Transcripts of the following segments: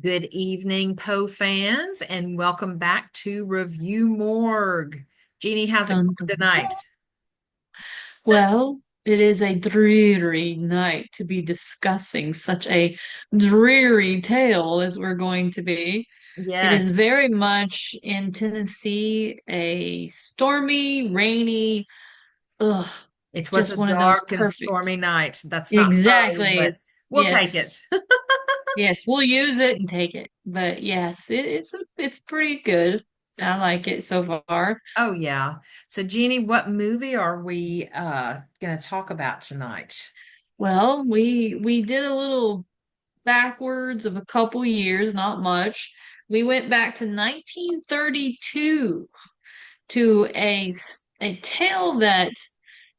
Good evening, Poe fans, and welcome back to Review Morgue. Jeannie, how's it Dun, going dun. tonight? Well, it is a dreary night to be discussing such a dreary tale as we're going to be. It is Yes, very much in Tennessee, a stormy, rainy, ugh, it was just a one of those dark and perfect. stormy night. That's not Poe, Exactly. but we'll take it. Yes. Yes, we'll use it and take it. But yes, it's pretty good. I like it so far. Oh, yeah. So, Jeannie, what movie are we going to talk about tonight? Well, we did a little backwards of a couple years, not much. We went back to 1932 to a tale that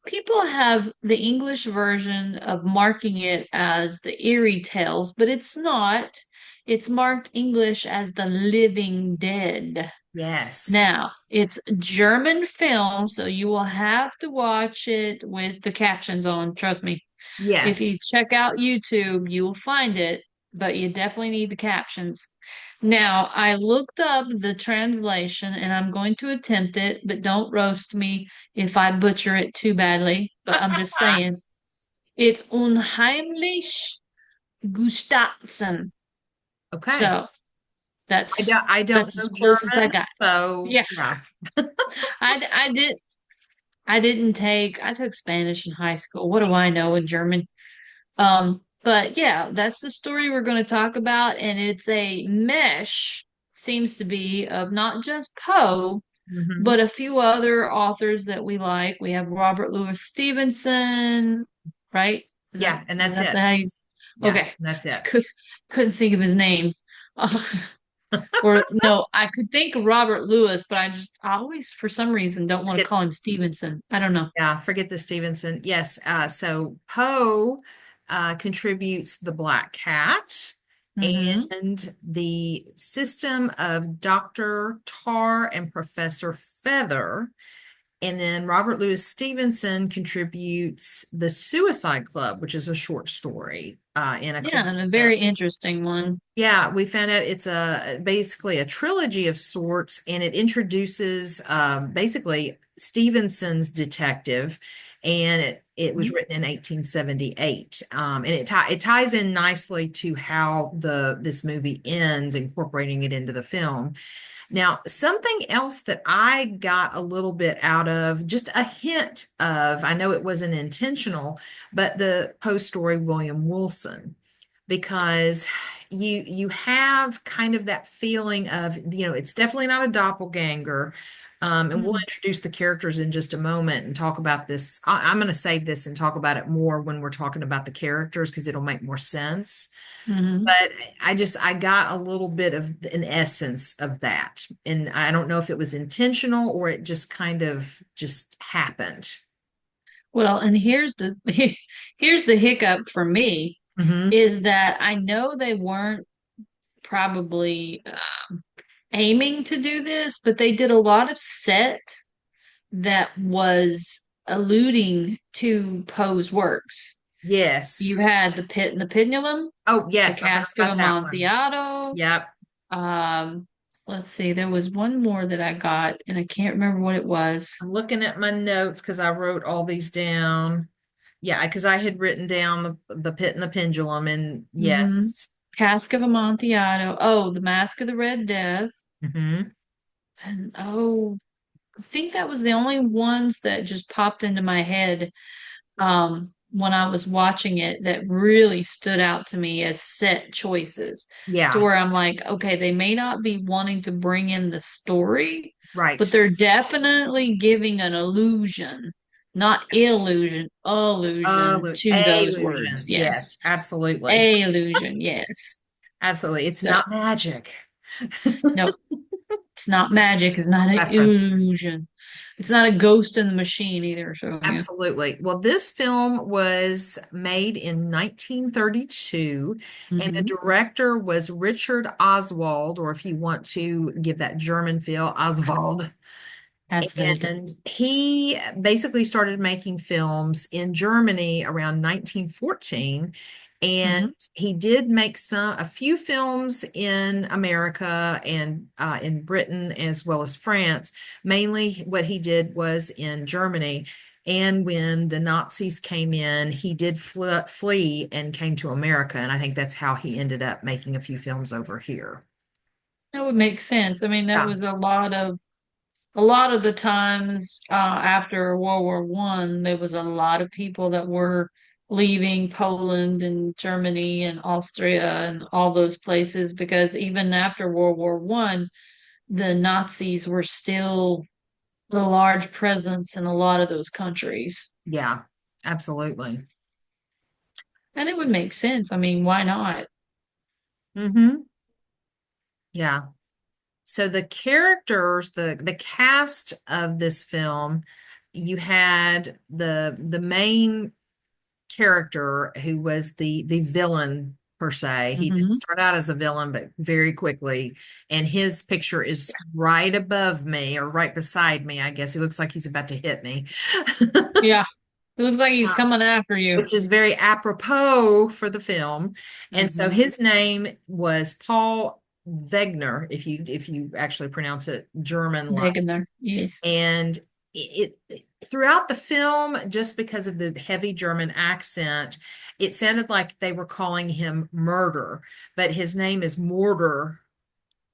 people have the English version of marking it as the Eerie Tales, but it's not. It's marked English as the Living Dead. Yes. Now, it's German film, so you will have to watch it with the captions on, trust me. If you Yes. check out YouTube, you will find it, but you definitely need the captions. Now, I looked up the translation and I'm going to attempt it, but don't roast me if I butcher it too badly. But I'm just saying, it's unheimlich Gustafsson. Okay. So that's I don't that's as know close as I German, got. so Yeah, yeah. I did I took Spanish in high school. What do I know in German? But yeah, that's the story we're going to talk about, and it's a mesh, seems to be, of not just Poe, Hmm. but a few other authors that we like. We have Robert Louis Stevenson, right? Yeah, and Is that's that it. the how you Yeah, okay. that's I it. couldn't think of his name. Uh, or no, I could think of Robert Louis, but I always for some reason don't want to call him Stevenson. I don't know. Yeah, forget the Stevenson. Yes, so Poe contributes the Black Cat Mm-hmm. and the system of Dr. Tar and Professor Feather. And then Robert Louis Stevenson contributes The Suicide Club, which is a short story in a Yeah, and a uh, very interesting one. yeah, we found out it's a basically a trilogy of sorts, and it introduces basically Stevenson's detective, and it was written in 1878, and it ties in nicely to how the this movie ends, incorporating it into the film. Now, something else that I got a little bit out of, just a hint of, I know it wasn't intentional, but the post story William Wilson, because you have kind of that feeling of, it's definitely not a doppelganger. And we'll Mhm. introduce the characters in just a moment and talk about this. I'm going to save this and talk about it more when we're talking about the characters because it'll make more sense. Mhm. But I got a little bit of an essence of that. And I don't know if it was intentional or it just kind of just happened. Well, and here's the hiccup for me Hmm. is that I know they weren't probably aiming to do this, but they did a lot of set that was alluding to Poe's works. You Yes. had the Pit and the Pendulum, Oh, the yes, I heard Cask of about that one. Amontillado. Yep. Um, let's see, there was one more that I got, and I can't remember what it was. I'm looking at my notes because I wrote all these down. Yeah, because I had written down the pit and the pendulum, and Hmm. yes. Cask of Amontillado. Oh, the Mask of the Red Death. Hmm. And oh, I think that was the only ones that just popped into my head when I was watching it that really stood out to me as set choices. To Yeah, where I'm like, okay, they may not be wanting to bring in the story, but right. they're definitely giving an illusion, not illusion, allusion to those words. Illusion. Yes. Yes, absolutely. A illusion, yes. Absolutely. It's So not magic. Nope. It's not magic. It's not an Reference. illusion. It's not a ghost in the machine either. So yeah. Absolutely. Well, this film was made in 1932, and the Hmm. director was Richard Oswald, or if you want to give that German feel, Oswald. That's it. And he basically started making films in Germany around 1914. And Hmm. he did make a few films in America and in Britain as well as France. Mainly what he did was in Germany. And when the Nazis came in, he did flee and came to America. And I think that's how he ended up making a few films over here. That would make sense. I mean, that Yeah. was a lot of the times after World War One, there was a lot of people that were leaving Poland and Germany and Austria and all those places because even after World War One, the Nazis were still a large presence in a lot of those countries. Yeah, absolutely. And it would make sense. I mean, why not? Mm-hmm. Yeah. So the characters, the cast of this film, you had the main character who was the villain per se. He didn't Hmm. start out as a villain, but very quickly, and his picture is right above me or right beside me, I guess. He looks like he's about to hit me. Yeah, it looks like he's coming after you. Which is very apropos for the film. And so Hmm. his name was Paul Wegener, if you actually pronounce it German like. Wegener, yes. And throughout the film, just because of the heavy German accent, it sounded like they were calling him Murder, but his name is Mortar.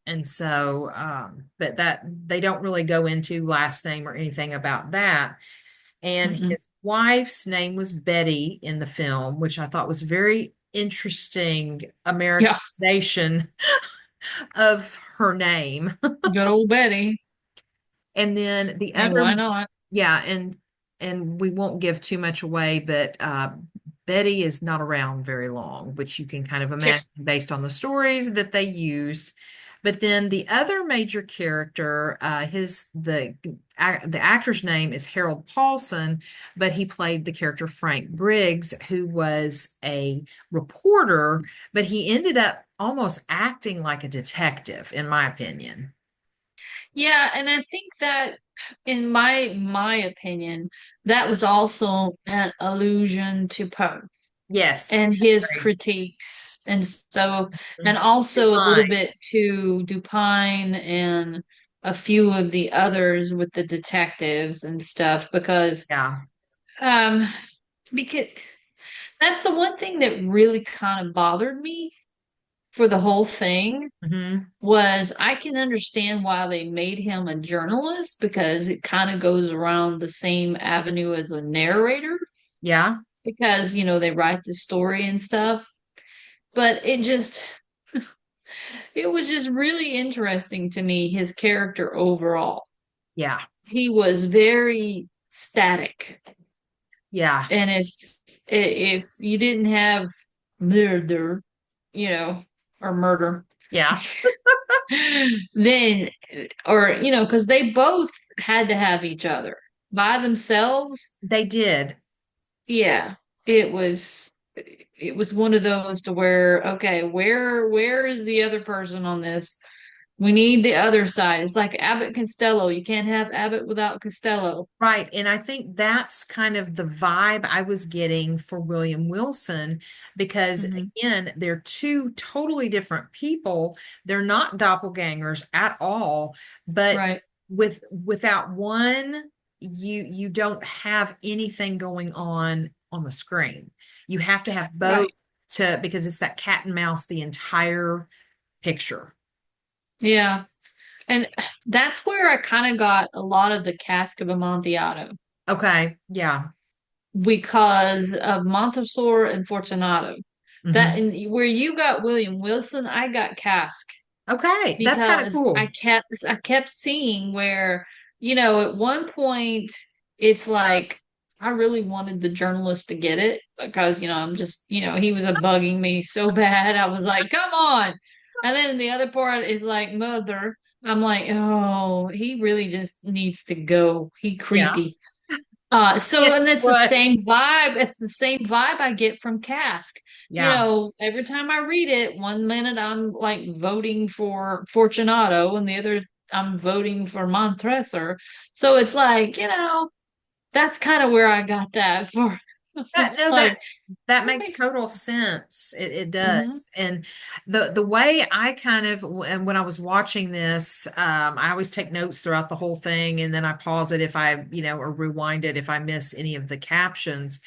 And so, but that they don't really go into last name or anything about that. And Mm-mm. his wife's name was Betty in the film, which I thought was very interesting Yeah, Americanization of her name. good old Betty. And then the I mean, other, why not? yeah, and we won't give too much away, but Betty is not around very long, which you can kind of Yeah. imagine based on the stories that they used. But then the other major character, the actor's name is Harold Paulson, but he played the character Frank Briggs, who was a reporter, but he ended up almost acting like a detective, in my opinion. Yeah, and I think that in my opinion, that was also an allusion to Poe Yes, and I his agree. critiques. And so, and Mhm. also a little Fine. bit to Dupine and a few of the others with the detectives and stuff Yeah. um because that's the one thing that really kind of bothered me for the whole thing Hmm. was I can understand why they made him a journalist because it kind of goes around the same avenue as a narrator Yeah. because they write the story and stuff. But it was just really interesting to me, his character overall. Yeah. He was very static. Yeah. And if you didn't have murder, you know, or murder, Yeah. then or because they both had to have each other by themselves. They did. Yeah, it was one of those to where, okay, where is the other person on this? We need the other side. It's like Abbott Costello. You can't have Abbott without Costello. Right. And I think that's kind of the vibe I was getting for William Wilson, because Hmm. again, they're two totally different people. They're not doppelgangers at all, but Right, without one, you don't have anything going on the screen. You have to have both right. to because it's that cat and mouse the entire picture. Yeah. And that's where I kind of got a lot of the Cask of Amontillado Okay. Yeah. because of Montesor and Fortunato. That Hmm. and where you got William Wilson, I got Cask Okay. That's kind of because I cool. kept I kept seeing where, at one point it's like I really wanted the journalist to get it because, I'm just, he was bugging me so bad. I was like, come on. And then the other part is like mother. I'm like, oh, he really just needs to go. He Yeah. creepy. So Yes, and it's the what? same vibe. It's the same vibe I get from Cask. You Yeah. know, every time I read it, one minute I'm like voting for Fortunato, and the other I'm voting for Montresor. So it's like, that's kind of where I got that for. That It's no, like that that makes makes. total sense. It Mhm, does. And the way I kind of and when I was watching this, I always take notes throughout the whole thing, and then I pause it if I, or rewind it if I miss any of the captions.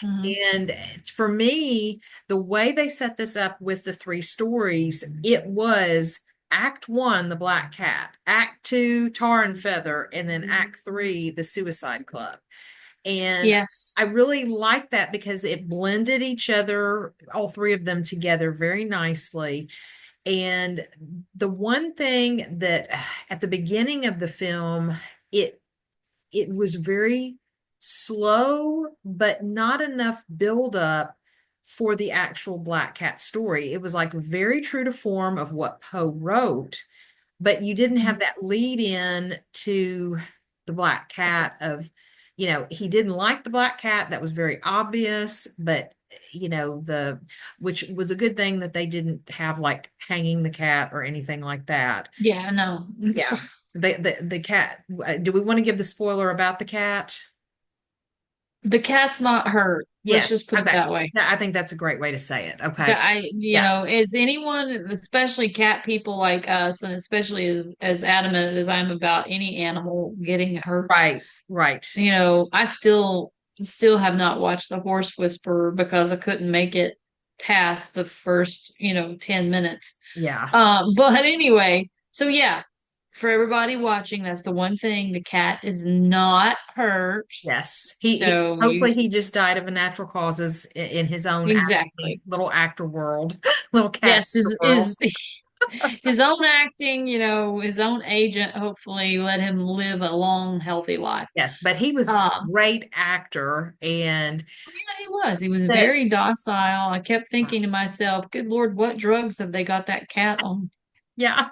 mhm. And for me, the way they set this up with the three stories, it was Act One, the Black Cat, Act Two, Tar and Feather, and then Act Three, the Suicide Club. And Yes. I really like that because it blended each other, all three of them together very nicely. And the one thing that at the beginning of the film, it it was very slow, but not enough build up for the actual Black Cat story. It was like very true to form of what Poe wrote, but you didn't have that lead in to the Black Cat of, he didn't like the Black Cat. That was very obvious, but the which was a good thing that they didn't have like hanging the cat or anything like that. Yeah, no. Yeah. The cat, do we want to give the spoiler about the cat? The cat's not hurt. Let's Yes, just put I it bet. that way. Yeah, I think that's a great way to say it. Okay. Yeah, Yeah. is anyone, especially cat people like us, and especially as adamant as I'm about any animal getting hurt, Right. Right. I still have not watched The Horse Whisperer because I couldn't make it past the first, 10 minutes. Yeah. But anyway, so yeah, for everybody watching, that's the one thing. The cat is not hurt. Yes. He So hopefully he just died of a natural causes in his own acting, exactly. little actor world, little cat Yes, world. his own acting, his own agent hopefully let him live a long, healthy life. Yes, but he was a Um, great actor and yeah, he was. He was that very docile. I kept thinking to myself, good Lord, what drugs have they got that cat on? yeah.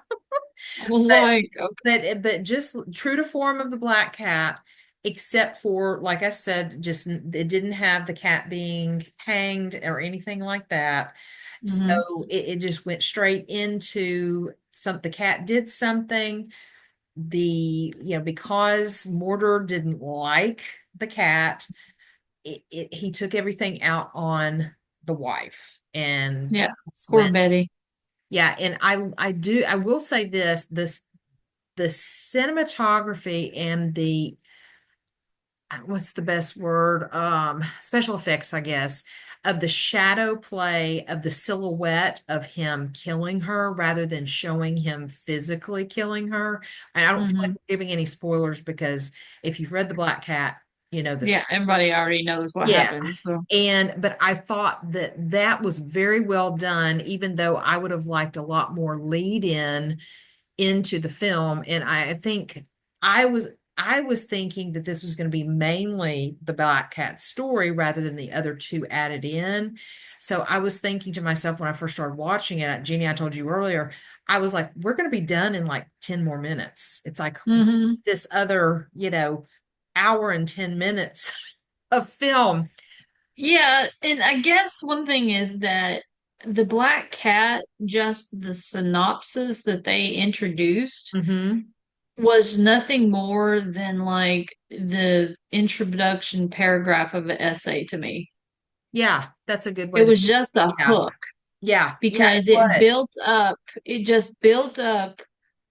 I was But like, okay. but just true to form of the Black Cat, except for, like I said, just it didn't have the cat being hanged or anything like that. Hmm. So it just went straight into the cat did something. Because Mortar didn't like the cat, he took everything out on the wife. And Yeah, that's poor when, Betty. yeah, and I will say this, the cinematography and the what's the best word? Special effects, I guess, of the shadow play of the silhouette of him killing her rather than showing him physically killing her. And I don't feel like Hmm. we're giving any spoilers because if you've read The Black Cat, you know this. Yeah, everybody already knows what Yeah. happens. So, But I thought that was very well done, even though I would have liked a lot more lead in into the film. And I think I was I was thinking that this was going to be mainly the Black Cat story rather than the other two added in. So I was thinking to myself when I first started watching it, Jeannie, I told you earlier, I was like, we're going to be done in like 10 more minutes. It's like hmm. this other, hour and 10 minutes of film. Yeah, and I guess one thing is that the Black Cat, just the synopsis that they introduced, Hmm. was nothing more than like the introduction paragraph of an essay to me. Yeah, that's a good It way to, was just a yeah. hook Yeah, it because was. it just built up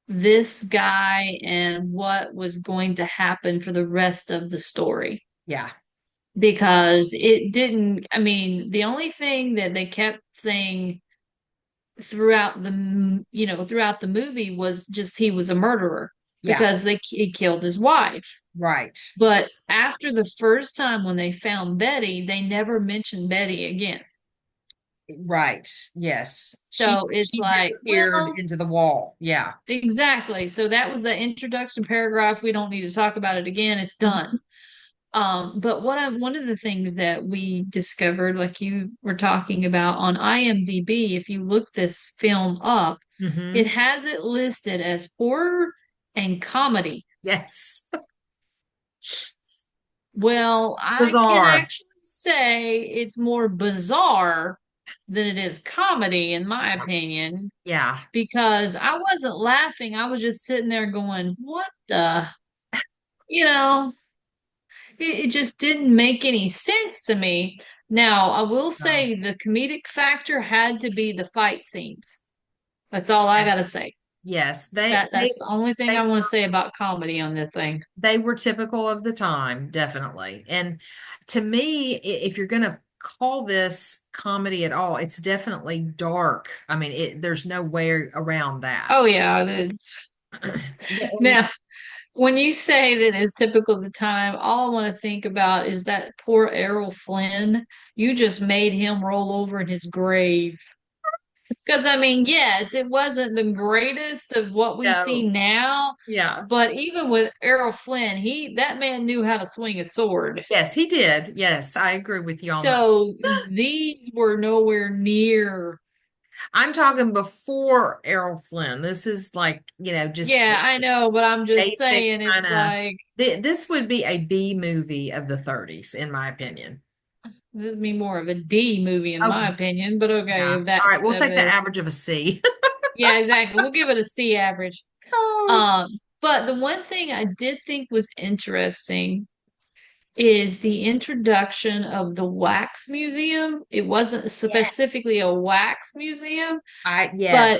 this guy and what was going to happen for the rest of the story. Yeah. Because it didn't, I mean, the only thing that they kept saying throughout the movie was just he was a murderer Yeah. because he killed his wife. Right. But after the first time when they found Betty, they never mentioned Betty again. Right. Yes. She So it's she like, disappeared well, into the wall. Yeah. exactly. So that was the introduction paragraph. We don't need to talk about it again. It's done. Mhm. But one of the things that we discovered, like you were talking about on IMDb, if you look this film up, it Mm-hmm. has it listed as horror and comedy. Yes. Well, I can Bizarre. actually say it's more bizarre than it is comedy, in my opinion, Yeah. because I wasn't laughing. I was just sitting there going, what the, you know, it just didn't make any sense to me. Now, I will Oh, say the comedic factor had to be the fight scenes. That's all I gotta yes. say. Yes. That's the only thing They I want to say about comedy on this thing. they were typical of the time, definitely. And to me, if you're going to call this comedy at all, it's definitely dark. I mean, there's no way around that. Oh yeah. And Now, when you say that it's typical of the time, all I want to think about is that poor Errol Flynn. You just made him roll over in his grave. Because I mean, yes, it wasn't the greatest of what we no, see now, yeah. but even with Errol Flynn, that man knew how to swing a sword. Yes, he did. Yes, I agree with you on that. So these were nowhere near. I'm talking before Errol Flynn. This is like, just Yeah, I know, but I'm just basic saying kind it's of. like This would be a B movie of the 30s, in my opinion. this would be more of a D movie in my Okay. opinion, but okay, Yeah. if All that's right. We'll if take the it, average of a C. yeah, exactly. We'll give it a C average. Oh, But the one thing I did think was interesting is the introduction of the wax museum. It wasn't yes. specifically a wax museum, Yes.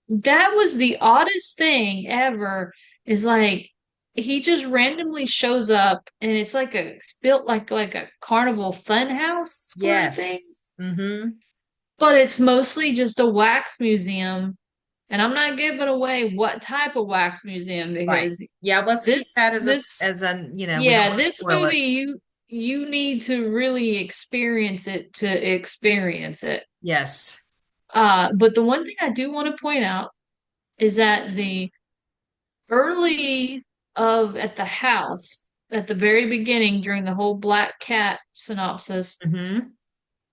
but that was the oddest thing ever. Is like he just randomly shows up and it's built like a carnival fun house sort of thing, Yes. Mm-hmm. but it's mostly just a wax museum. And I'm not giving away what type of wax museum Right. because Yeah, let's keep that as this we don't yeah, want to this spoil movie it. you need to really experience it to experience it. Yes. But the one thing I do want to point out is that the early of at the house at the very beginning during the whole Black Cat synopsis, Mm-hmm.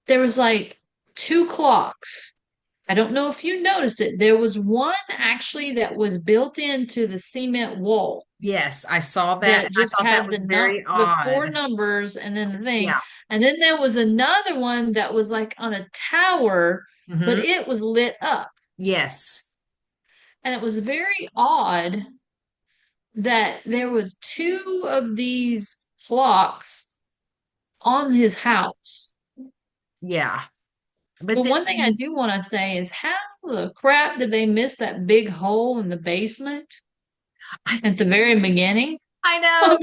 there was like two clocks. I don't know if you noticed it. There was one actually that was built into the cement wall Yes, I saw that, that and I just thought that had was very the four odd. numbers and then the thing. Yeah. And then there was another one that was like on a tower, but Mm-hmm. it was lit up. Yes. And it was very odd that there was two of these clocks on his house. Yeah. But But then one thing I do want to say is how the crap did they miss that big hole in the basement at the very beginning? I know.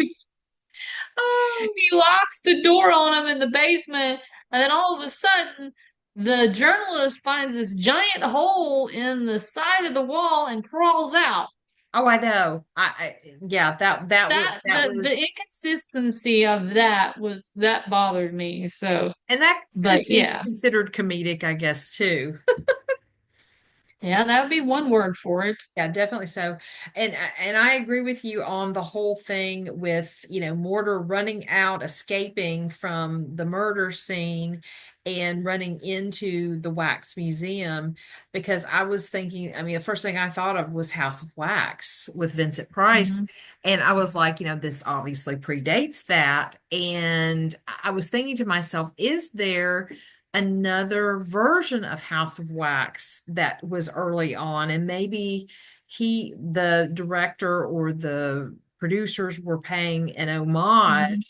Oh, He locks the door on him in the basement, and then all of a sudden, the journalist finds this giant hole in the side of the wall and crawls out. oh, I know. Yeah, that The was, inconsistency of that bothered me. So, and that could but be yeah, considered comedic, I guess, too. yeah, that would be one word for it. Yeah, definitely so. And I agree with you on the whole thing with, Mortar running out, escaping from the murder scene and running into the wax museum because I was thinking, I mean, the first thing I thought of was House of Wax with Vincent Price. Hmm. And I was like, this obviously predates that. And I was thinking to myself, is there another version of House of Wax that was early on, and maybe the director or the producers were paying an Hmm. homage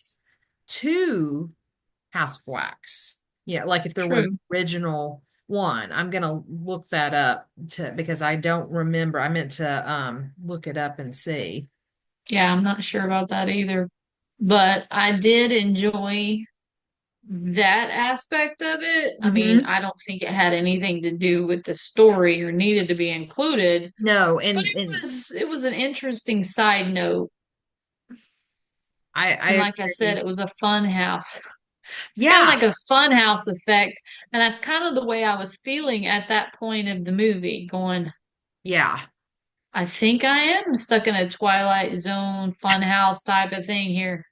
to House of Wax. Like if there was an True. original one. I'm gonna look that up because I don't remember. I meant to look it up and see. Yeah, I'm not sure about that either. But I did enjoy that aspect of it. I mean, Hmm. I don't think it had anything to do with the story or needed to be included, No, but and it was an interesting side note. I And like I said, agree. it was a fun house. It's kind of Yeah, like a fun house effect. And that's kind of the way I was feeling at that point of the movie, going, yeah. I think I am stuck in a Twilight Zone fun house type of thing here.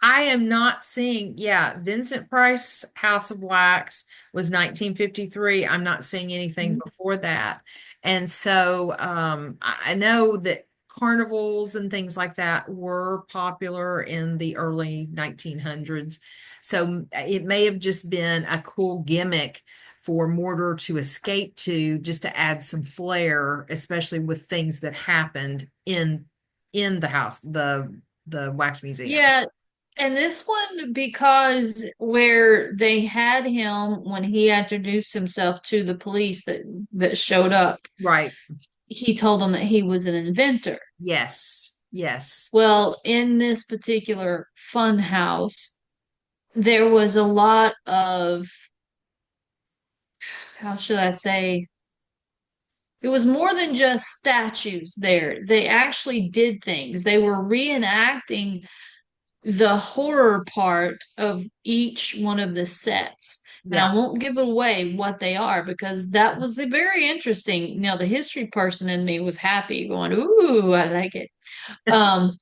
I am not seeing, yeah, Vincent Price House of Wax was 1953. I'm not seeing anything Mhm. before that. And so I know that carnivals and things like that were popular in the early 1900s. So it may have just been a cool gimmick for Mortar to escape to, just to add some flair, especially with things that happened in the house, the wax museum. Yeah, and this one, because where they had him when he introduced himself to the police that showed up, Right. he told them that he was an inventor. Yes. Yes. Well, in this particular fun house, there was a lot of, how should I say, it was more than just statues there. They actually did things. They were reenacting the horror part of each one of the sets. And Yeah. I won't give away what they are because that was a very interesting. Now, the history person in me was happy, going, "Ooh, I like it." Um,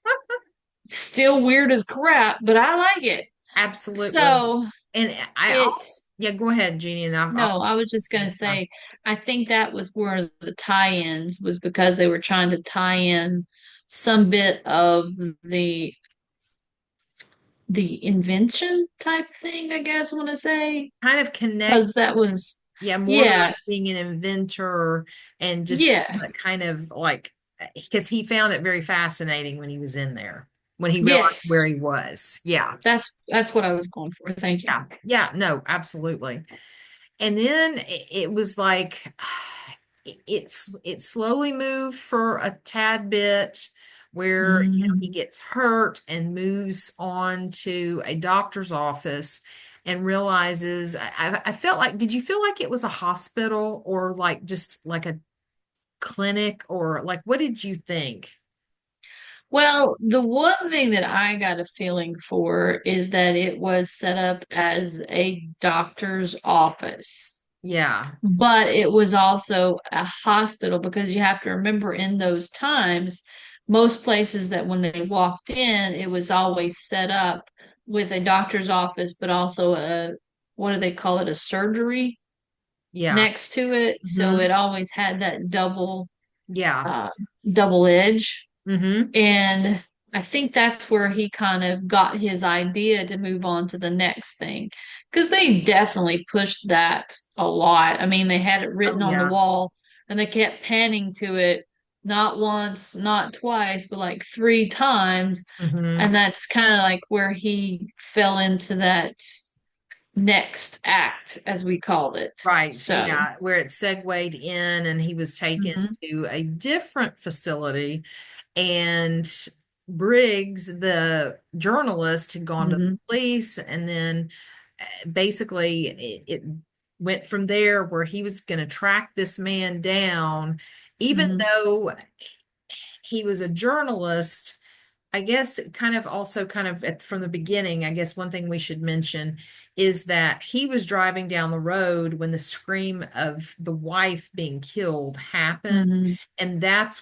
Still weird as crap, but I like it. Absolutely. So And it, yeah, go ahead, Jeannie, and no, I was just gonna yeah. say, I think that was where the tie-ins was because they were trying to tie in some bit of the the invention type thing, I guess I want to say. Kind of connect, Because that was, yeah, Mortimer yeah, being an inventor and just yeah, kind of like, because he found it very fascinating when he was in there, when he realized where yes. he was. Yeah. That's what I was going for. Thank you. Yeah. Yeah. No, absolutely. And then it was like it slowly moved for a tad bit where he Mhm. gets hurt and moves on to a doctor's office and realizes I felt like, did you feel like it was a hospital or like just like a clinic, or like what did you think? Well, the one thing that I got a feeling for is that it was set up as a doctor's office, Yeah. but it was also a hospital because you have to remember in those times, most places that when they walked in, it was always set up with a doctor's office, but also a, what do they call it, a surgery Yeah. next to it. So Hmm. it always had that Yeah. uh, double edge. Hmm. And I think that's where he kind of got his idea to move on to the next thing. Because they definitely pushed that a lot. I mean, they had it Oh written on the yeah. wall and they kept panning to it, not once, not twice, but like three times. Hmm. And that's kind of like where he fell into that next act, as we called it. Right, So, yeah, where it segued in and he was taken mhm, to a different facility, and Briggs, the journalist, had gone to the mhm, police, and then basically it went from there where he was going to track this man down, even mhm, though he was a journalist. I guess kind of also kind of from the beginning, I guess one thing we should mention is that he was driving down the road when the scream of the wife being killed happened. mhm. And that's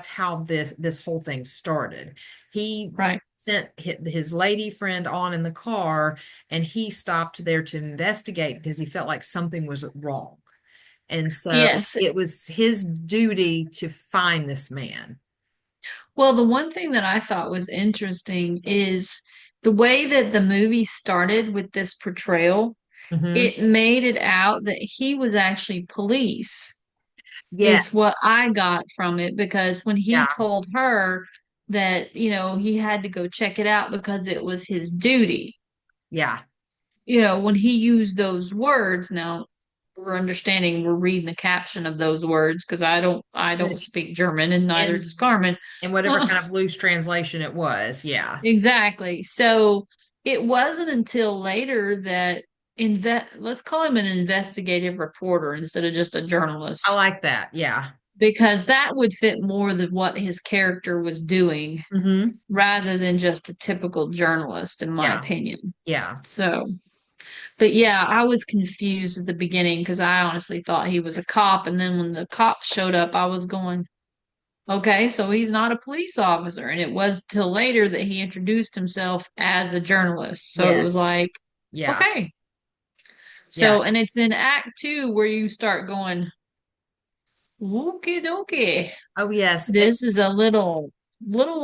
how this whole thing started. He Right. sent his lady friend on in the car, and he stopped there to investigate because he felt like something was wrong. And so Yes. it was his duty to find this man. Well, the one thing that I thought was interesting is the way that the movie started with this portrayal. Hmm. It made it out that he was actually police, Yeah, is what I got from it, because when he yeah, told her that, he had to go check it out because it was his duty, yeah. when he used those words, now we're reading the caption of those words because I don't speak German and neither And does Carmen. and whatever kind of loose translation it was, yeah. Exactly. So it wasn't until later that let's call him an investigative reporter instead of just a I journalist, like that. Yeah. because that would fit more than what his character was doing Hmm. rather than just a typical journalist, in my Yeah. opinion. Yeah. So, but yeah, I was confused at the beginning because I honestly thought he was a cop. And then when the cop showed up, I was going, Okay, so he's not a police officer. And it was till later that he introduced himself as a journalist. So it was Yes. like, Yeah. okay. Yeah. So, and it's in Act Two where you start going, okie dokie. Oh, yes. And This is a little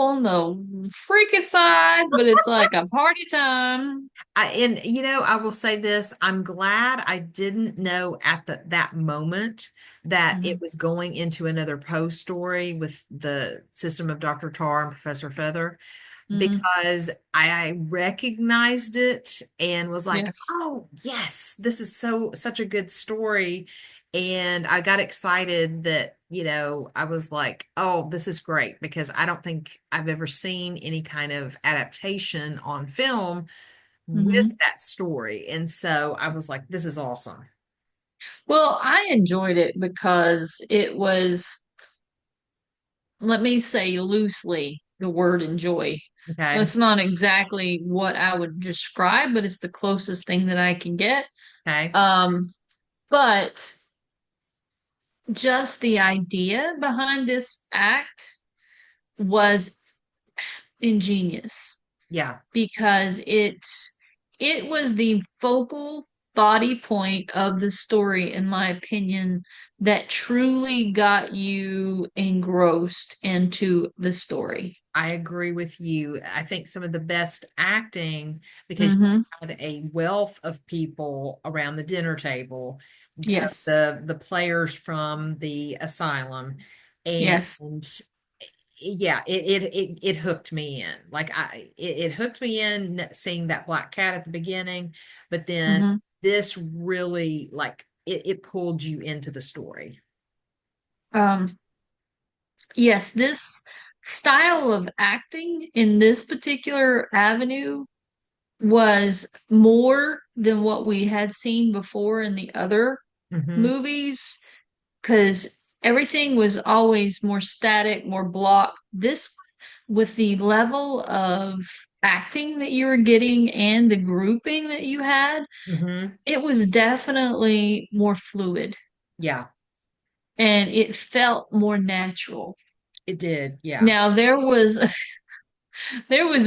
on the freaky side, but it's like a party time. I will say this, I'm glad I didn't know at that moment that it Hmm. was going into another Poe story with the system of Dr. Tar and Professor Feather, Hmm. because I recognized it and was like, Yes. oh, yes, this is such a good story. And I got excited that, I was like, oh, this is great because I don't think I've ever seen any kind of adaptation on film with Hmm. that story. And so I was like, this is awesome. Well, I enjoyed it because it was, let me say loosely, the word enjoy. Okay. That's not exactly what I would describe, but it's the closest thing that I can get. Okay. Um, but just the idea behind this act was ingenious Yeah, because it was the focal body point of the story, in my opinion, that truly got you engrossed into the story. I agree with you. I think some of the best acting, because you Mm-hmm. had a wealth of people around the dinner table, Yes. the players from the asylum, and Yes. yeah, it hooked me in. Like it hooked me in seeing that black cat at the beginning, but then Mm-hmm. this really like it pulled you into the story. Um, yes, this style of acting in this particular avenue was more than what we had seen before in the other Hmm. movies because everything was always more static, more block. This, with the level of acting that you were getting and the grouping that you had, Hmm. it was definitely more fluid Yeah, and it felt more natural. it did. Yeah. Now there was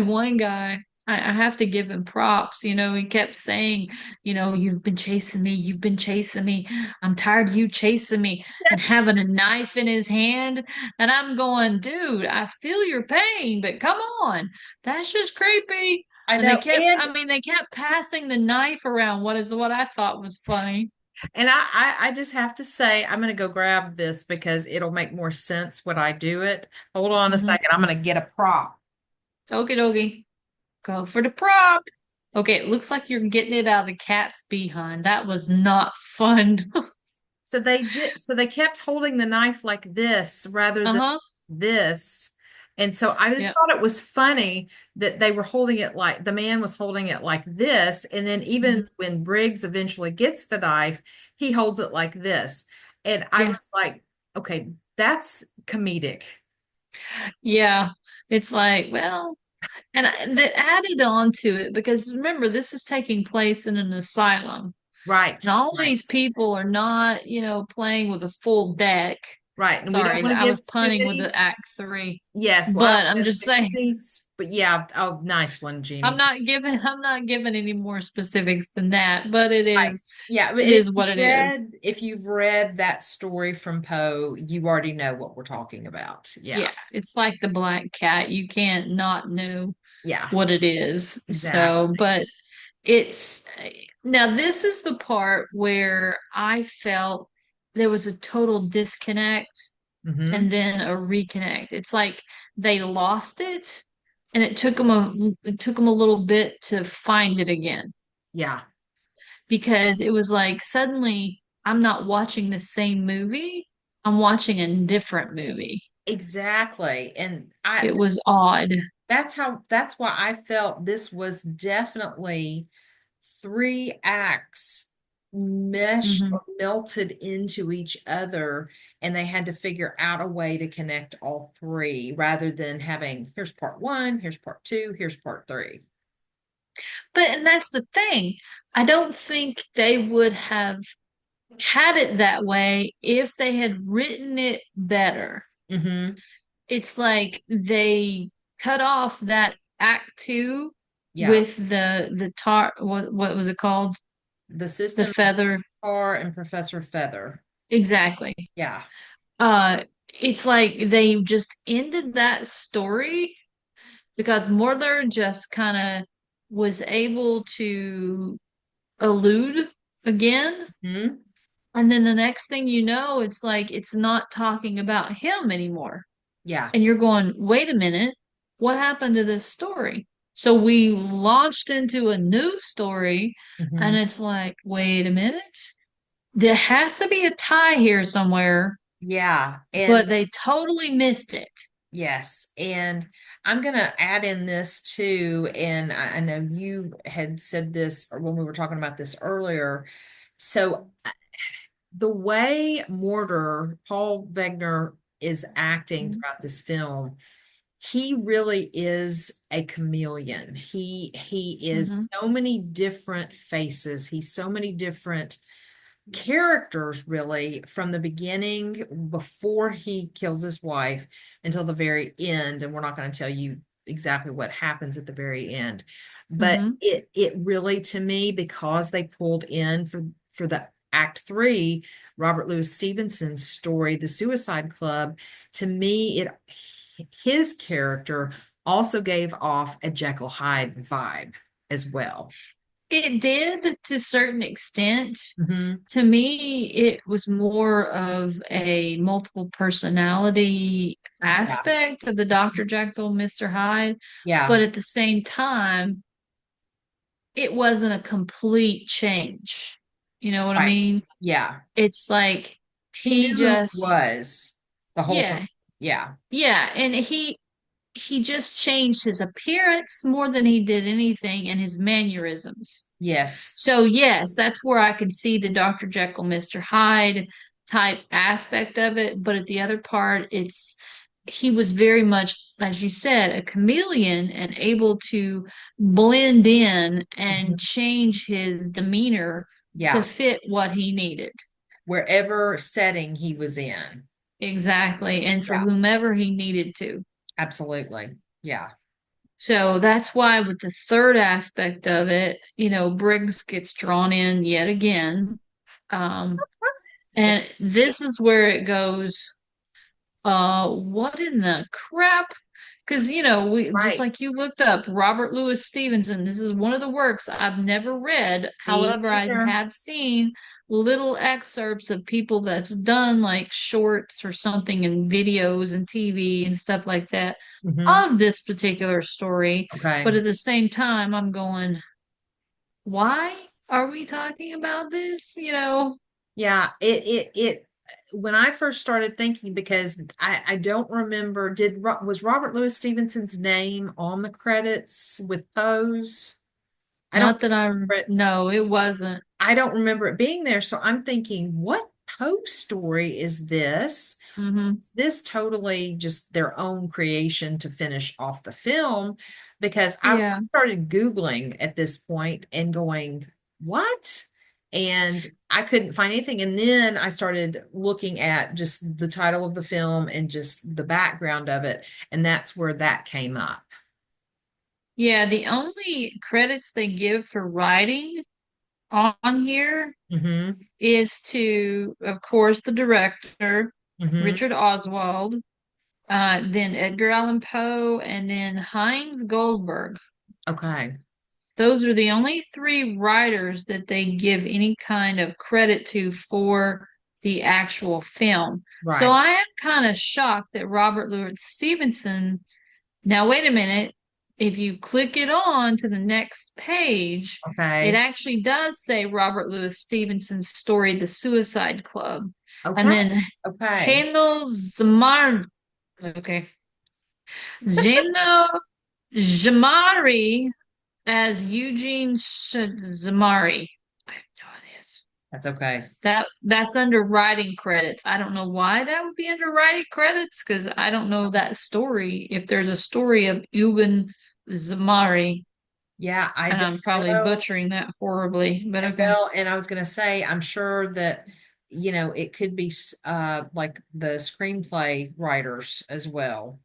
one guy, I have to give him props. He kept saying, you've been chasing me, you've been chasing me. I'm tired of you chasing me, and having a knife in his hand. And I'm going, dude, I feel your pain, but come on, that's just creepy. I And they know. kept, I mean, they kept passing the knife around. What I thought was funny. And I just have to say, I'm going to go grab this because it'll make more sense when I do it. Hold on a Mm-hmm. second. I'm going to get a prop. Okie dokie. Go for the prop. Okay, it looks like you're getting it out of the cat's behind. That was not fun. So they kept holding the knife like this rather than Uh-huh. this. And so I just Yeah. thought it was funny that they were holding it like the man was holding it like this. And then even Mhm. when Briggs eventually gets the knife, he holds it like this. And I Yeah. was like, okay, that's comedic. Yeah. It's like, well, and that added on to it because remember, this is taking place in an asylum. And Right, all these right. people are not, playing with a full deck. Right. And we don't Sorry, want to I give was too punning with many. the Act Three. Yes, well, I But don't I'm want to just give too saying, many, but yeah. Oh, nice one, Jeannie. I'm not giving any more specifics than that, but Right. Yeah. But it is what it is. if you've read that story from Poe, you already know what we're talking about. Yeah. Yeah, it's like the black cat. You can't not know Yeah. what it is. So, Exactly. but it's now this is the part where I felt there was a total disconnect Hmm. and then a reconnect. It's like they lost it and it took them a little bit to find it again Yeah. because it was like suddenly I'm not watching the same movie. I'm watching a different movie. Exactly. And It was odd. that's why I felt this was definitely three acts meshed Hmm. or melted into each other, and they had to figure out a way to connect all three rather than having here's part one, here's part two, here's part three. But and that's the thing. I don't think they would have had it that way if they had written it better. Hmm. it's like they cut off that act two Yeah. with the tar what was it called? The The system feather. Car and Professor Feather. Exactly. Yeah. Uh it's like they just ended that story because Mordler just kind of was able to elude again. Hmm. And then the next thing you know, it's like it's not talking about him anymore. Yeah. And you're going, wait a minute, what happened to this story? So we launched into a new story, and Hmm. it's like, wait a minute, there has to be a tie here somewhere, Yeah. And but they totally missed it. yes. And I'm going to add in this too. And I know you had said this or when we were talking about this earlier. So the way Paul Wegner, is acting throughout this film, he really is a chameleon. He Mm-hmm. is so many different faces. He's so many different characters really from the beginning before he kills his wife until the very end, and we're not going to tell you exactly what happens at the very end, but Mm-hmm. it really, to me, because they pulled in for the act three Robert Louis Stevenson's story, The Suicide Club, to me it his character also gave off a Jekyll Hyde vibe as well. It did to a certain extent. Hmm. To me, it was more of a multiple personality Yeah. aspect of the Dr. Jekyll, Mr. Hyde, Yeah. but at the same time, it wasn't a complete change. You know what I Right. mean? Yeah. It's like He knew he who he just, was the whole time. yeah, Yeah. yeah, and he just changed his appearance more than he did anything and his mannerisms. Yes. So yes, that's where I can see the Dr. Jekyll, Mr. Hyde type aspect of it. But at the other part, it's he was very much, as you said, a chameleon and able to blend in and Mhm. change his demeanor to Yeah. fit what he needed. Wherever setting he was in. Exactly. And for Yeah. whomever he needed to. Absolutely. Yeah. So that's why with the third aspect of it, Briggs gets drawn in yet again. Um, And Yes. this is where it goes, what in the crap? Because, we just Right. like you looked up Robert Louis Stevenson. This is one of the works I've never read. Me However, I either. have seen little excerpts of people that's done like shorts or something and videos and TV and stuff like that Hmm. of this particular story. But Okay. at the same time, I'm going, why are we talking about this? Yeah. When I first started thinking, because I don't remember, was Robert Louis Stevenson's name on the credits with Pose? I don't Not that remember it. no, it wasn't. I don't remember it being there. So I'm thinking, what Poe story is this? Hmm. Is this totally just their own creation to finish off the film? Because I Yeah. started Googling at this point and going, what? And I couldn't find anything. And then I started looking at just the title of the film and just the background of it. And that's where that came up. Yeah, the only credits they give for writing on here Hmm. is to, of course, the director, Hmm. Richard Oswald, then Edgar Allan Poe, and then Heinz Goldberg. Okay. Those are the only three writers that they give any kind of credit to for the actual film. So Right. I am kind of shocked that Robert Louis Stevenson. Now, wait a minute. If you click it on to the next page, it Okay. actually does say Robert Louis Stevenson's story, The Suicide Club. And Okay. then Okay. Heno Zamar, okay, Geno Jamari as Eugene Zamari. I know it is. That's okay. That's under writing credits. I don't know why that would be under writing credits because I don't know that story. If there's a story of Eugen Zamari, Yeah, I and don't I'm probably know. butchering that horribly, but And okay. well, and I was going to say, I'm sure that it could be like the screenplay writers as well.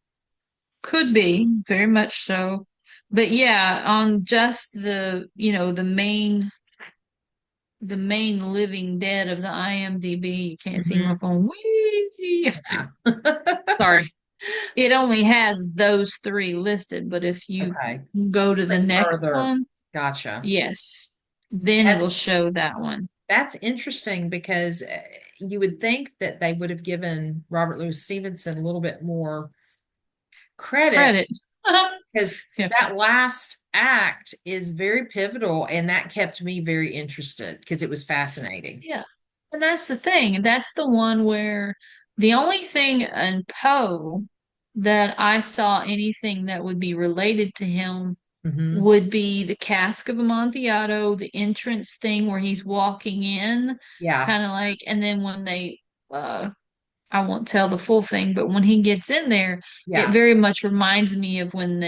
Could be, very much so. But yeah, on just the main living dead of the IMDb, you can't see my Mhm. phone. Whee! Yeah. Sorry. It only has those three listed, but if you Okay. go to the Click next further. one, Gotcha. yes, then it'll That's show that one. that's interesting because you would think that they would have given Robert Louis Stevenson a little bit more credit Credit. because Yeah. that last act is very pivotal and that kept me very interested because it was fascinating. Yeah. And that's the thing. That's the one where the only thing in Poe that I saw anything that would be related to him Hmm. would be the Cask of Amontillado, the entrance thing where he's walking in, Yeah. kind of like, and then when uh, I won't tell the full thing, but when he gets in there, it Yeah. very much reminds me of when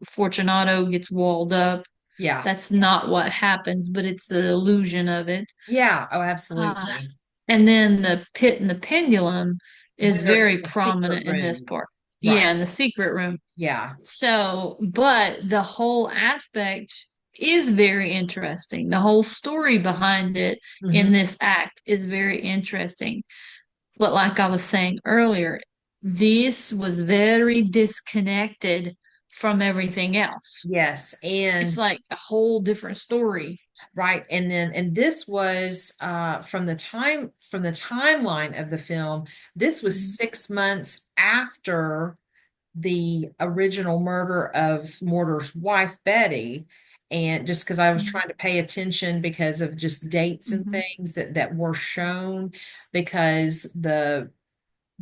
Fortunato gets walled up. Yeah. That's not what happens, but it's the illusion of it. Yeah. Oh, Ah, absolutely. and then the pit and the pendulum is When they're very in the secret prominent in this room. part. Right. Yeah, in the secret room. Yeah. So, but the whole aspect is very interesting. The whole story behind it in Hmm. this act is very interesting. But like I was saying earlier, this was very disconnected from everything else. Yes. It's And like a whole different story. right. And this was from the timeline of the film, this was Mhm. 6 months after the original murder of Mortar's wife, Betty. And just because I was trying to pay attention because of just dates and Mhm. things that were shown, because the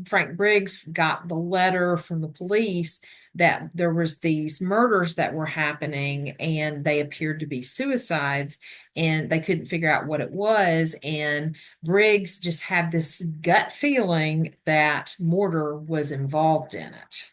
Frank Briggs got the letter from the police that there was these murders that were happening and they appeared to be suicides and they couldn't figure out what it was, and Briggs just had this gut feeling that Mortar was involved in it.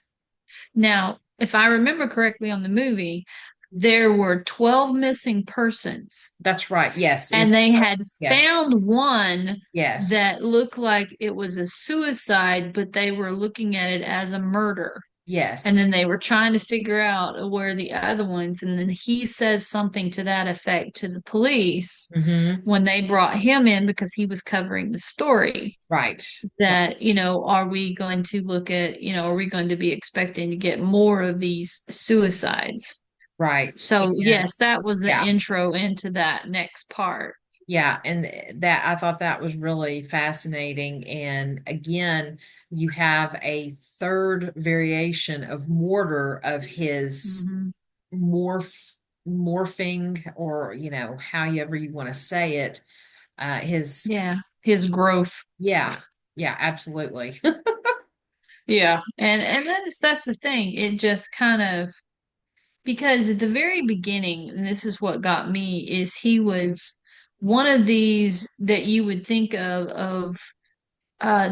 Now, if I remember correctly on the movie, there were 12 missing persons, That's right. Yes, it was. and they had Yes. found one Yes. that looked like it was a suicide, but they were looking at it as a murder. And Yes. then they were trying to figure out where the other ones, and then he says something to that effect to the police Hmm. when they brought him in because he was covering the story. Right. Right. That, are we going to look at, are we going to be expecting to get more of these suicides? Right. So, And yes, that was the yeah. intro into that next part. Yeah, and that I thought that was really fascinating. And again, you have a third variation of Mortar of his Hmm. morph morphing, or however you want to say it. His Yeah, his growth. Yeah, yeah, absolutely. Yeah, and that's the thing. It just kind of because at the very beginning, and this is what got me, is he was one of these that you would think of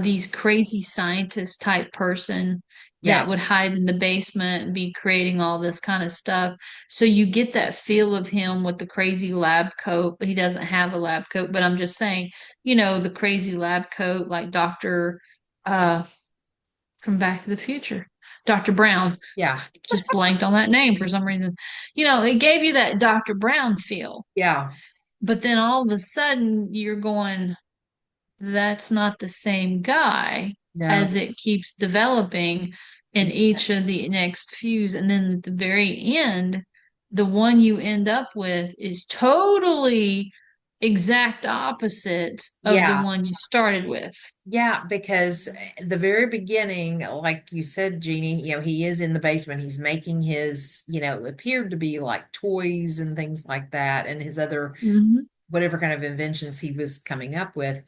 these crazy scientist type person Yeah, that would hide in the basement and be creating all this kind of stuff. So you get that feel of him with the crazy lab coat. He doesn't have a lab coat, but I'm just saying, the crazy lab coat like Dr. uh from Back to the Future. Dr. Brown. yeah, Just blanked on that name for some reason. It gave you that Dr. Brown feel. yeah. But then all of a sudden you're going, that's not the same guy No. as it keeps developing in each of the next fuse. And then at the very end, the one you end up with is totally exact opposite of the Yeah. one you started with. Yeah, because the very beginning, like you said, Jeannie, he is in the basement. He's making his, appeared to be like toys and things like that, and his other Hmm. whatever kind of inventions he was coming up with.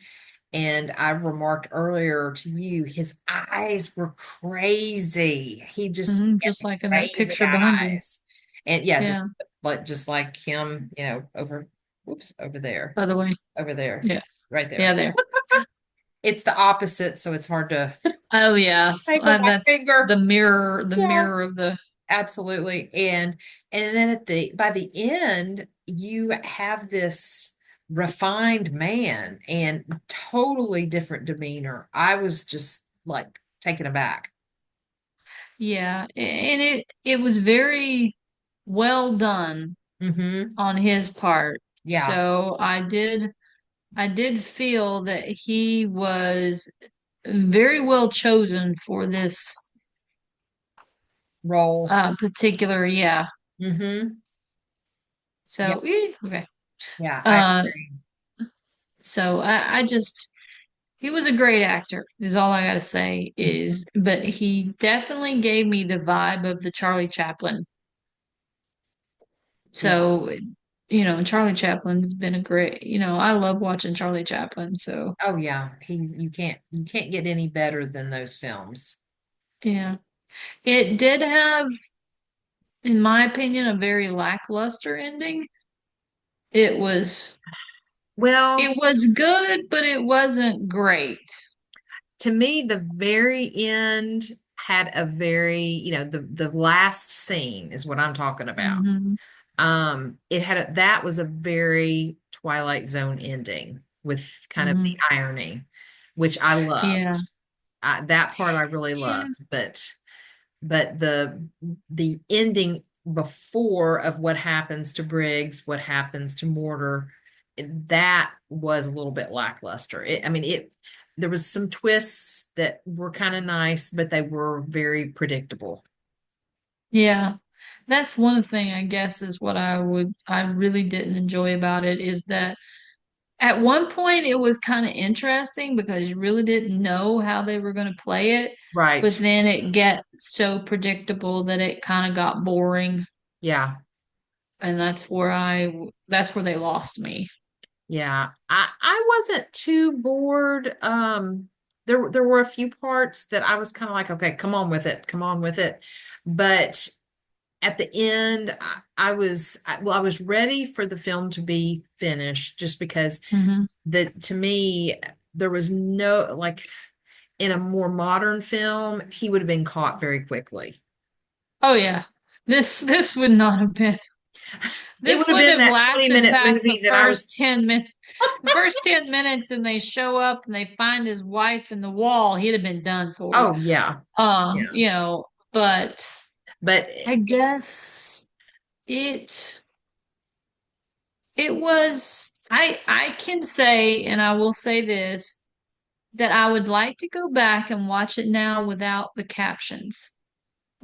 And I remarked earlier to you, his eyes were crazy. He just had Just like in that crazy picture behind you. eyes. And yeah, Yeah. just like him, over, whoops, By the way. over there, Yeah. right Yeah, there. there. It's the opposite, so it's hard to Oh yes, make with my that's finger. the Yeah, mirror of the. absolutely. And then by the end, you have this. refined man and totally different demeanor. I was just like taken aback. Yeah, and it was very well done Mm-hmm. on his part. Yeah. So I did feel that he was very well chosen for this Roll. particular, yeah. Mm-hmm. Yeah. So okay. Yeah. I Uh agree. so I just he was a great actor, is all I gotta say is, Mhm. but he definitely gave me the vibe of the Charlie Chaplin. Yeah. So, Charlie Chaplin's been a great, I love watching Charlie Chaplin. So, Oh yeah. You can't get any better than those films. yeah. It did have, in my opinion, a very lackluster ending. It was Well, it was good, but it wasn't great. to me, the very end had a very, the last scene is what I'm talking about. Hmm. It had that was a very Twilight Zone ending with kind of the Hmm. irony, which I loved. Yeah. That part I really Yeah. loved, but the ending before of what happens to Briggs, what happens to Mortar, that was a little bit lackluster. I mean, there was some twists that were kind of nice, but they were very predictable. Yeah. That's one thing I guess is what I really didn't enjoy about it is that at one point it was kind of interesting because you really didn't know how they were going to play it, but Right. then it get so predictable that it kind of got boring, Yeah. and that's where they lost me. Yeah. I wasn't too bored. There were a few parts that I was kind of like, okay, come on with it. Come on with it. But at the end, I was ready for the film to be finished just because Hmm. to me, there was no, like, in a more modern film, he would have been caught very quickly. Oh yeah. This would not have been It this would have wouldn't been have that 20 lasted minute past the movie that I was, first 10 minutes. The first 10 minutes and they show up and they find his wife in the wall, he'd have been done for. oh yeah. Yeah. But But I guess it it was I can say, and I will say this, that I would like to go back and watch it now without the captions,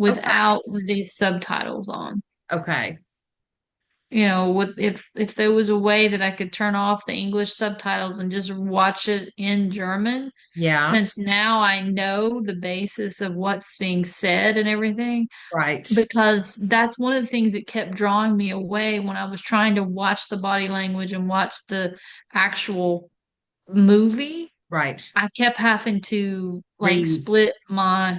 okay. without the subtitles on. Okay. With if there was a way that I could turn off the English subtitles and just watch it in German, Yeah. since now I know the basis of what's being said and everything, Right. because that's one of the things that kept drawing me away when I was trying to watch the body language and watch the actual movie. Right. I kept having to like Read. split my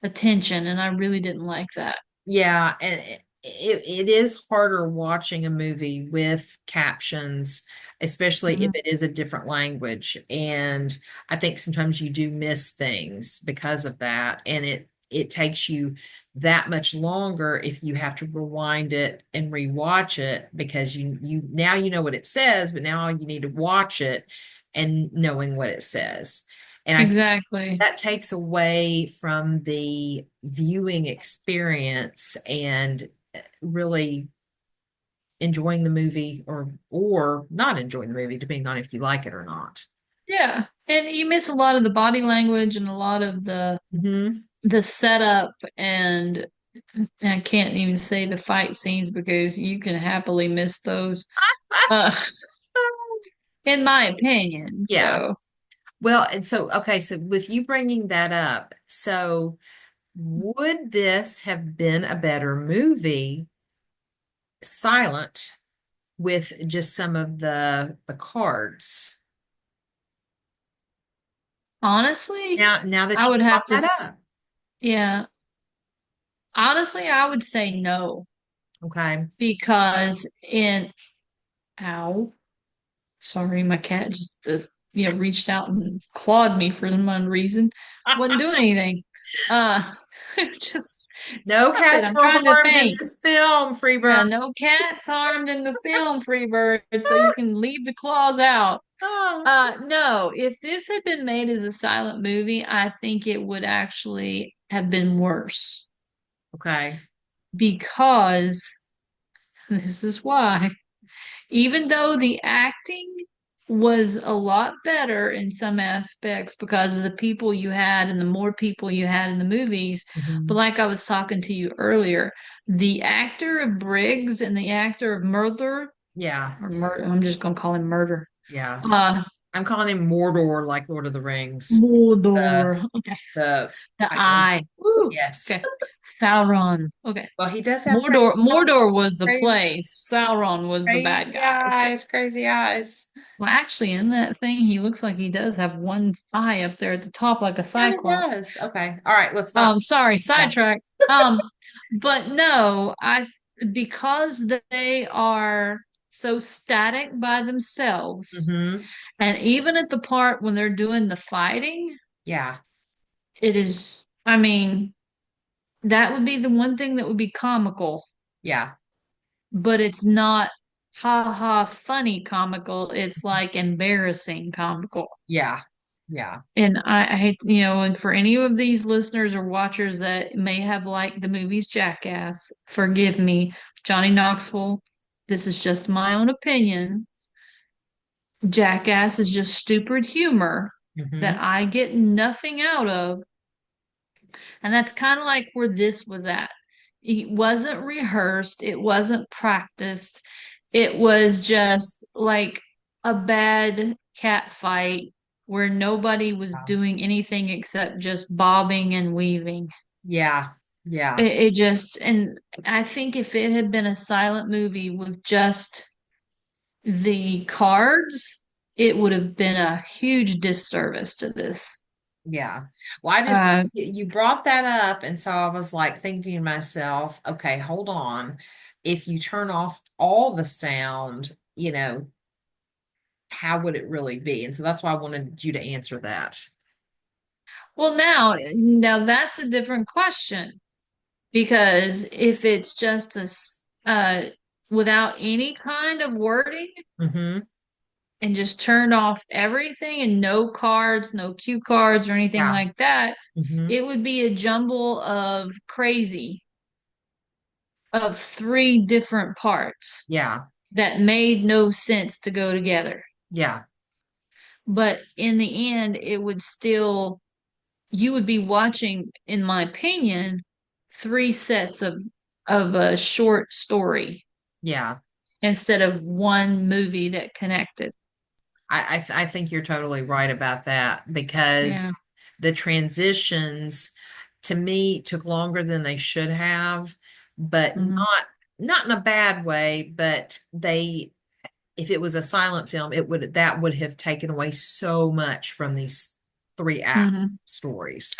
attention, and I really didn't like that. Yeah, and it is harder watching a movie with captions, especially if Mhm. it is a different language. And I think sometimes you do miss things because of that, and it takes you that much longer if you have to rewind it and rewatch it because you now you know what it says, but now you need to watch it and knowing what it says. And I think Exactly. that takes away from the viewing experience and really enjoying the movie or not enjoying the movie, depending on if you like it or not. Yeah. And you miss a lot of the body language and a lot of Hmm. the setup, and I can't even say the fight scenes because you can happily miss those. Uh in my opinion. Yeah. So Well, and so, okay, so with you bringing that up, so would this have been a better movie silent with just some of the cards? honestly, Now that I you would brought have to that up. yeah. Honestly, I would say no Okay. because in ow, sorry, my cat just reached out and clawed me for some reason. Wasn't doing anything. Uh Just No stop it. cats I'm were trying to harmed in think. this film, Freebird. Yeah, no cats harmed in the film, Freebird, so you can leave the claws out. Oh, No, if this had been made as a silent movie, I think it would actually have been worse okay. because this is why. Even though the acting was a lot better in some aspects because of the people you had and the more people you had in the movies, but Mhm. like I was talking to you earlier, the actor of Briggs and the actor of Murder, Yeah, I'm just gonna call him Murder. yeah. Uh, I'm calling him Mordor, like Lord of the Rings. The Mordor. Okay. the The title. Eye. Woo. Yes. Okay. Sauron. Okay. Well, he does have Mordor. Mordor was the crazy, place. Sauron was the bad crazy guys. eyes, crazy eyes. Well, actually, in that thing, he looks like he does have one eye up there at the top, like a Kind of cyclops. does. Okay. All right. Let's not. Sorry, Yeah. sidetrack. But no, because they are so static by themselves, Mm-hmm. and even at the part when they're doing the fighting, Yeah. it is, I mean, that would be the one thing that would be comical, Yeah. but it's not ha ha funny comical. It's like embarrassing comical. Yeah. Yeah. And I hate, and for any of these listeners or watchers that may have liked the movies Jackass, forgive me, Johnny Knoxville. This is just my own opinion. Jackass is just stupid humor Mm-hmm. that I get nothing out of. And that's kind of like where this was at. It wasn't rehearsed, it wasn't practiced. It was just like a bad cat fight where nobody was doing anything except just bobbing and weaving. Yeah. Yeah. It just, and I think if it had been a silent movie with just the cards, it would have been a huge disservice to this. Yeah. Well, I just, Uh, you brought that up. And so I was like thinking to myself, okay, hold on. If you turn off all the sound, how would it really be? And so that's why I wanted you to answer that. well, now that's a different question because if it's just without any kind of wording Mm-hmm. and just turned off everything and no cards, no cue cards or anything Yeah. like that, Mm-hmm. it would be a jumble of crazy of three different parts Yeah. that made no sense to go together. Yeah. But in the end, it would still, you would be watching, in my opinion, three sets of a short story Yeah. instead of one movie that connected. I think you're totally right about that because Yeah. the transitions to me took longer than they should have, but Hmm. not in a bad way, but they if it was a silent film, it would that would have taken away so much from these three Hmm. acts stories.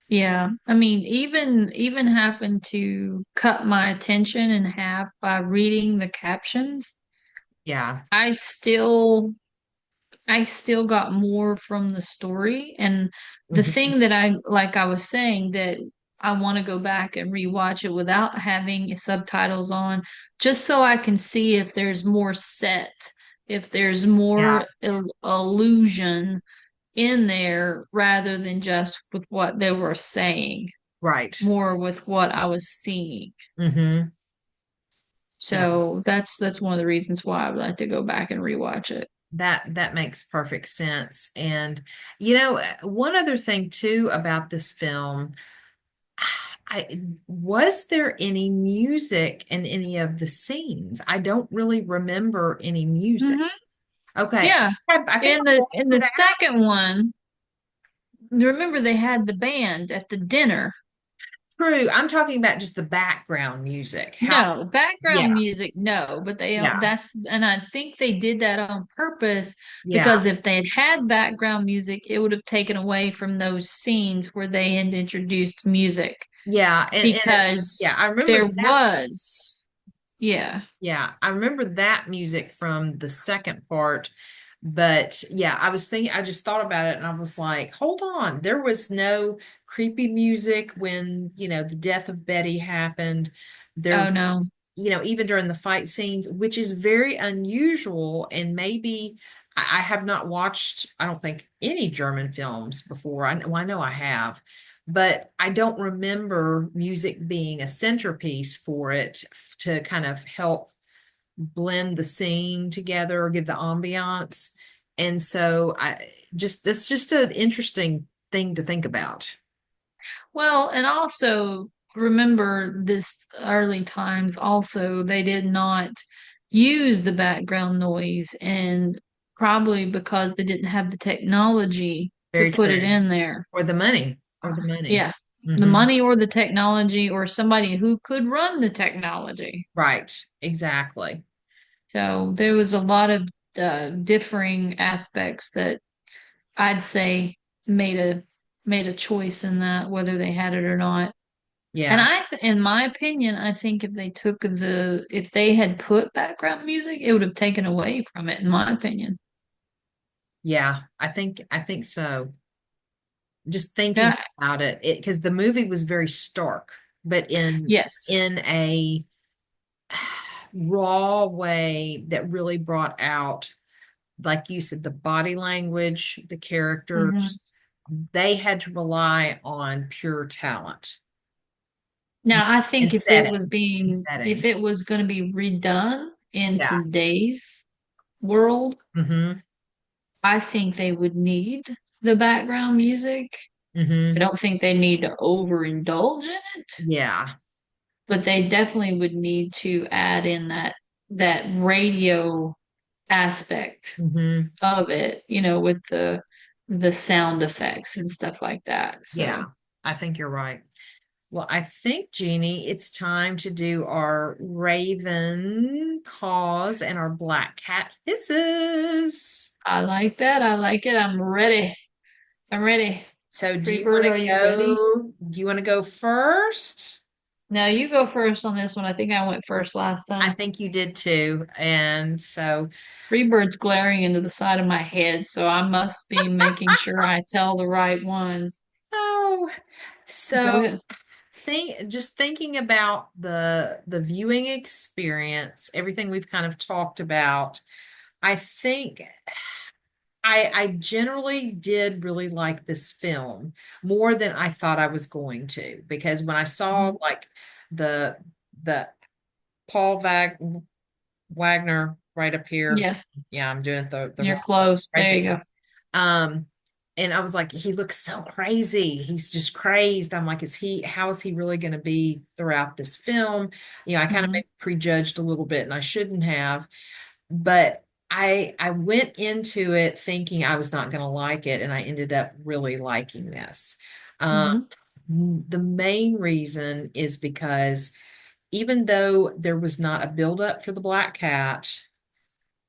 Yeah. I mean, even having to cut my attention in half by reading the captions, Yeah. I still I still got more from the story. And the Mhm. thing that I, like I was saying, that I want to go back and rewatch it without having subtitles on, just so I can see if there's more set, if there's Yeah. more illusion in there rather than just with what they were saying, Right. more with what I was seeing. Mm-hmm. Yeah. So that's one of the reasons why I would like to go back and rewatch it. That makes perfect sense. And one other thing too about this film, was there any music in any of the scenes? I don't really remember any music. Hmm. Okay. Yeah. I think In I the blocked it out. second one, remember they had the band at the dinner. True. I'm talking about just the background music. No, Yeah, background music, no, but yeah, and I think they did that on purpose yeah, because if they had background music, it would have taken away from those scenes where they had introduced music yeah. Yeah, I because remember there that. was, yeah. Yeah, I remember that music from the second part, But yeah, I just thought about it and I was like, hold on, there was no creepy music when, the death of Betty happened. There, Oh no. even during the fight scenes, which is very unusual. And maybe I have not watched, I don't think, any German films before. Well, I know I have, but I don't remember music being a centerpiece for it to kind of help blend the scene together or give the ambiance. And so that's just an interesting thing to think about. Well, and also remember this early times also they did not use the background noise, and probably because they didn't have the technology to Very put it true. in there. Or the money, or the money. Yeah. The Hmm. money or the technology or somebody who could run the technology. Right. Exactly. So there was a lot of differing aspects that I'd say made a made a choice in that, whether they had it or not. And Yeah. in my opinion, I think if they had put background music, it would have taken away from it, in my opinion. Yeah. I think so. Just thinking Yeah. about it, because the movie was very stark, but Yes. in a raw way that really brought out, like you said, the body language, the Hmm. characters. They had to rely on pure talent Now, I think and if setting. it was going to be redone in Yeah. today's world, Mm-hmm. I think they would need the background music. I Mm-hmm. don't think they need to overindulge in it, Yeah. but they definitely would need to add in that radio aspect Mm-hmm. of it, with the sound effects and stuff like that. Yeah. So I think you're right. Well, I think, Jeannie, it's time to do our Raven calls and our Black Cat hisses. I like that. I like it. I'm ready. I'm ready. So Freebird, are you ready? do you want to go first? Now you go first on this one. I think I went first last I time. think you did too. And so, Freebird's glaring into the side of my head, so I must be making sure I tell the right ones. oh, Go so ahead. just thinking about the viewing experience, everything we've kind of talked about, I think I generally did really like this film more than I thought I was going to, because when I saw Mhm. like the the Paul Wagner right up here, Yeah, yeah, I'm doing the you're wrong way, close. right There you go. there. Um, and I was like, he looks so crazy. He's just crazed. I'm like, how is he really going to be throughout this film? I kind of Hmm. maybe prejudged a little bit and I shouldn't have, but I went into it thinking I was not going to like it, and I ended up really liking this. Um, Hmm. the main reason is because even though there was not a buildup for the Black Cat,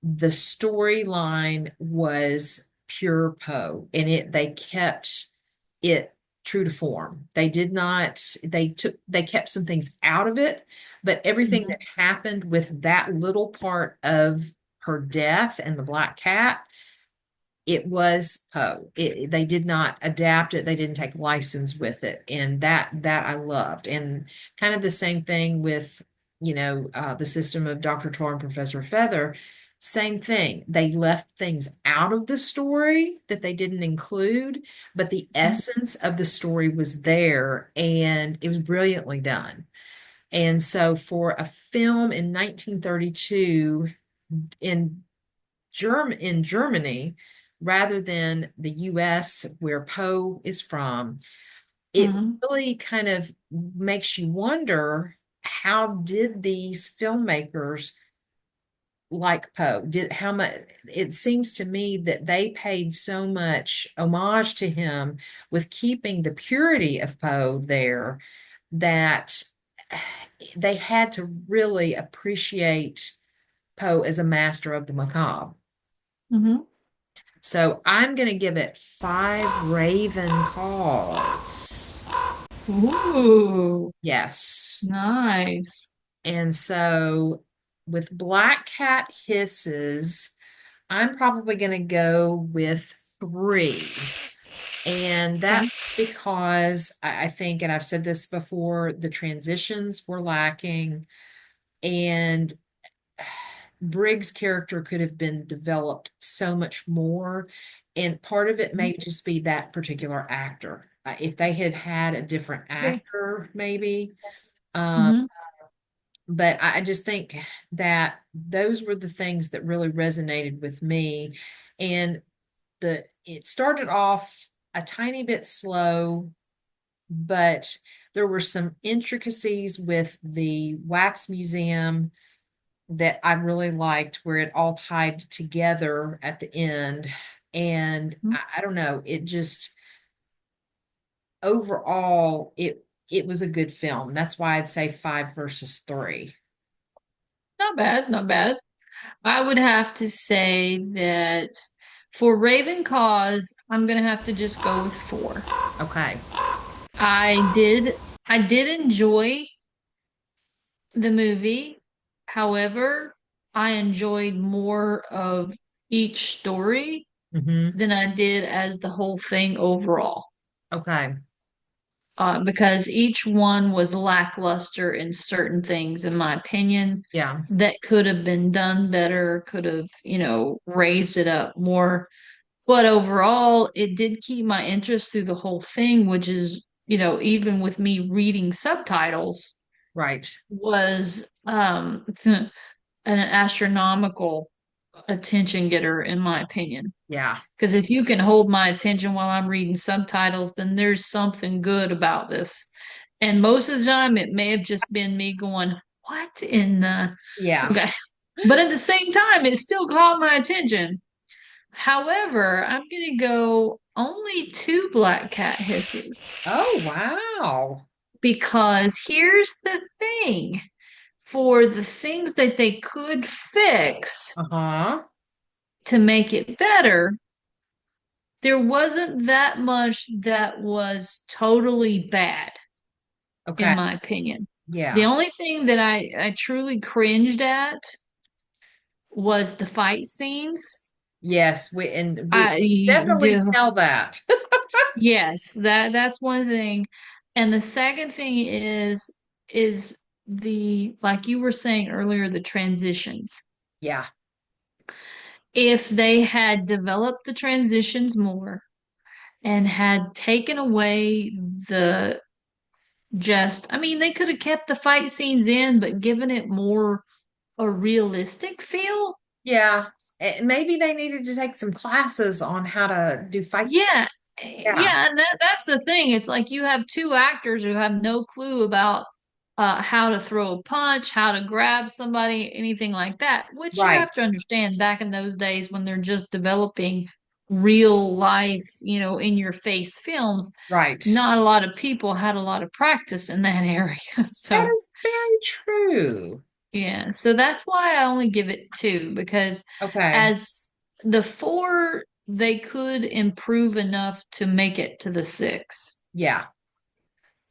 the storyline was pure Poe, and they kept it true to form. They did not, they kept some things out of it, but everything Hmm. that happened with that little part of her death and the Black Cat, it was Poe. They did not adapt it. They didn't take license with it, and that I loved. And kind of the same thing with the system of Dr. Tor and Professor Feather. Same thing. They left things out of the story that they didn't include, but the essence of the story was there, and it was brilliantly done. And so, for a film in 1932 in in Germany rather than the US where Poe is from, it Hmm. really kind of makes you wonder, how did these filmmakers like Poe? Did how much it seems to me that they paid so much homage to him with keeping the purity of Poe there, that they had to really appreciate Poe as a master of the macabre. Hmm. So I'm going to give it 5 Raven calls. Ooh, Yes. nice. And so with Black Cat hisses, I'm probably going to go with three. And Okay. that's because I think, and I've said this before, the transitions were lacking, and Briggs' character could have been developed so much more. And part of it may just be that particular actor. If they had had a different actor, maybe. Um, Mm-hmm. but I just think that those were the things that really resonated with me. And it started off a tiny bit slow, but there were some intricacies with the wax museum that I really liked, where it all tied together at the end. And I don't know, it just overall it was a good film. That's why I'd say five versus three. Not bad, not bad. I would have to say that for Raven Cause, I'm gonna have to just go with four. Okay. I did I did enjoy the movie. However, I enjoyed more of each story Mm-hmm. than I did as the whole thing overall. Okay. Because each one was lackluster in certain things, in my opinion, Yeah. that could have been done better, could have, raised it up more. But overall, it did keep my interest through the whole thing, which is, even with me reading subtitles, Right. was an astronomical attention getter, in my opinion. Yeah. Because if you can hold my attention while I'm reading subtitles, then there's something good about this. And most of the time, it may have just been me going, "What in the?" Yeah. Okay. But at the same time, it still caught my attention. However, I'm going to go only two black cat hisses Oh, wow. because here's the thing, for the things that they could fix Uh-huh. to make it better, there wasn't that much that was totally bad, Okay. in my opinion. The Yeah. only thing that I truly cringed at was the fight scenes. Yes, we I definitely do, tell that. yes, that's one thing. And the second thing is the, like you were saying earlier, the transitions. Yeah. If they had developed the transitions more and had taken away the I mean, they could have kept the fight scenes in, but given it more a realistic feel. Yeah. Maybe they needed to take some classes on how to do fights. Yeah. Yeah. Yeah, and that's the thing. It's like you have two actors who have no clue about how to throw a punch, how to grab somebody, anything like that, which you Right. have to understand back in those days when they're just developing real life, in your face films, Right. not a lot of people had a lot of practice in that area. That So is very true. yeah, so that's why I only give it two because Okay. as the four, they could improve enough to make it to the six. Yeah.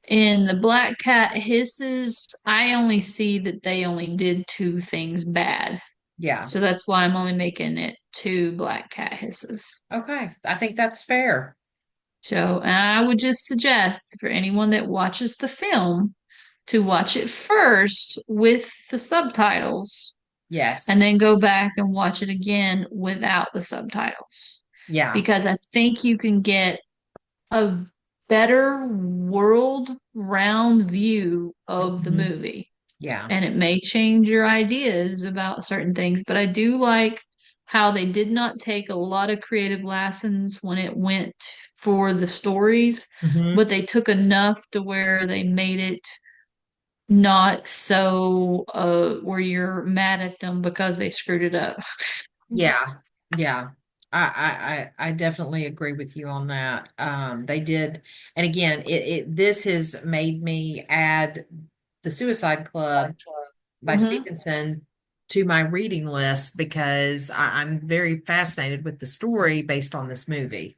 In the Black Cat Hisses, I only see that they only did two things bad. Yeah. So that's why I'm only making it two Black Cat Hisses. Okay. I think that's fair. So I would just suggest for anyone that watches the film to watch it first with the subtitles and Yes. then go back and watch it again without the subtitles. Yeah. Because I think you can get a better world round view of the Mhm. movie. Yeah. And it may change your ideas about certain things, but I do like how they did not take a lot of creative lessons when it went for the stories, Hmm. but they took enough to where they made it not so where you're mad at them because they screwed it up. Yeah. Yeah. I definitely agree with you on that. They did, and again, this has made me add The Suicide Club by Hmm. Stevenson to my reading list because I'm very fascinated with the story based on this movie.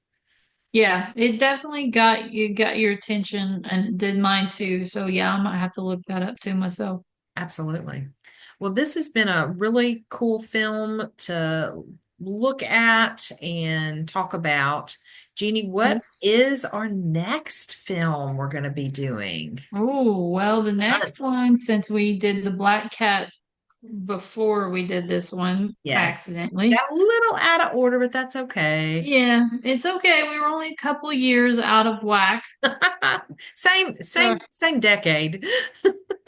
Yeah, it definitely got your attention and it did mine too. So yeah, I might have to look that up too myself. Absolutely. Well, this has been a really cool film to look at and talk about. Jeannie, what Yes. is our next film we're going to be doing? Oh, well, the next Yes. one, since we did the Black Cat before we did this one Yes. accidentally. Got a little out of order, but that's okay. Yeah, it's okay. We were only a couple years out of whack. Same, So, same decade.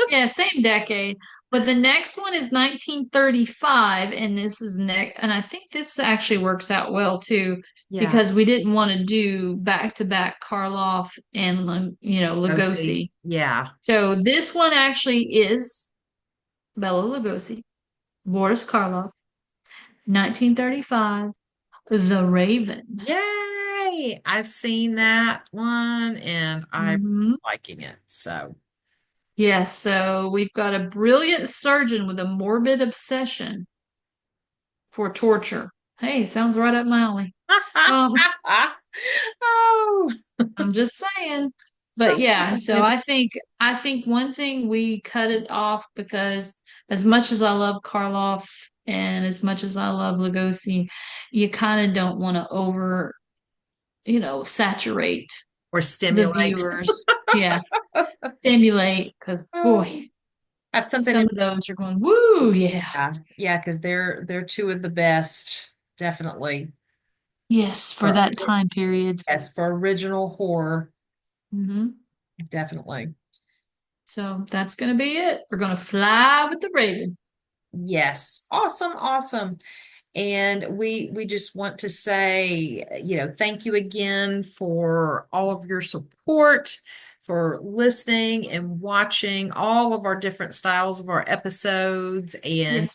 yeah, same decade. But the next one is 1935, and this is next, and I think this actually works out well too, Yeah. because we didn't want to do back-to-back Karloff and Go see. Lugosi. Yeah. So this one actually is Bela Lugosi, Boris Karloff, 1935, The Raven. Yay. I've seen that one and I'm Hmm. liking it. So, Yes, so we've got a brilliant surgeon with a morbid obsession for torture. Hey, sounds right up my alley. Um, oh, I'm just saying. But oh yeah, my so goodness. I think one thing we cut it off because as much as I love Karloff and as much as I love Lugosi, you kind of don't want to saturate Or the stimulate. viewers. Yeah, stimulate because Oh, boy, have something some in of those are going, woo, yeah. yeah, yeah, because they're two of the best, definitely. Yes, for For that time period. yes, for original horror, Hmm. definitely. So that's going to be it. We're going to fly with the Raven. Yes, awesome, awesome. And we just want to say, thank you again for all of your support, for listening and watching all of our different styles of our episodes. And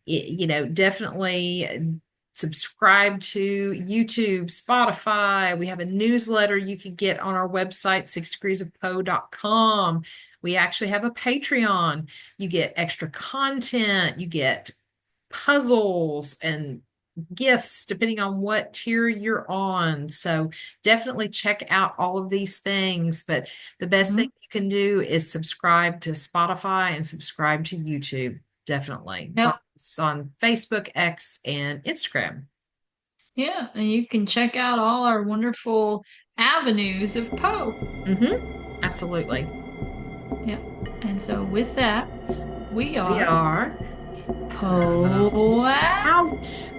Yes. definitely subscribe to YouTube, Spotify. We have a newsletter you can get on our website, 6degreesofpo.com. We actually have a Patreon. You get extra content, you get puzzles and gifts depending on what tier you're on. So definitely check out all of these things. But the best thing Hmm. you can do is subscribe to Spotify and subscribe to YouTube. Definitely. Follow Yep. us on Facebook, X, and Instagram. Yeah. And you can check out all our wonderful avenues of Poe. Absolutely. Yep. And so with that, we We are are Poe. out.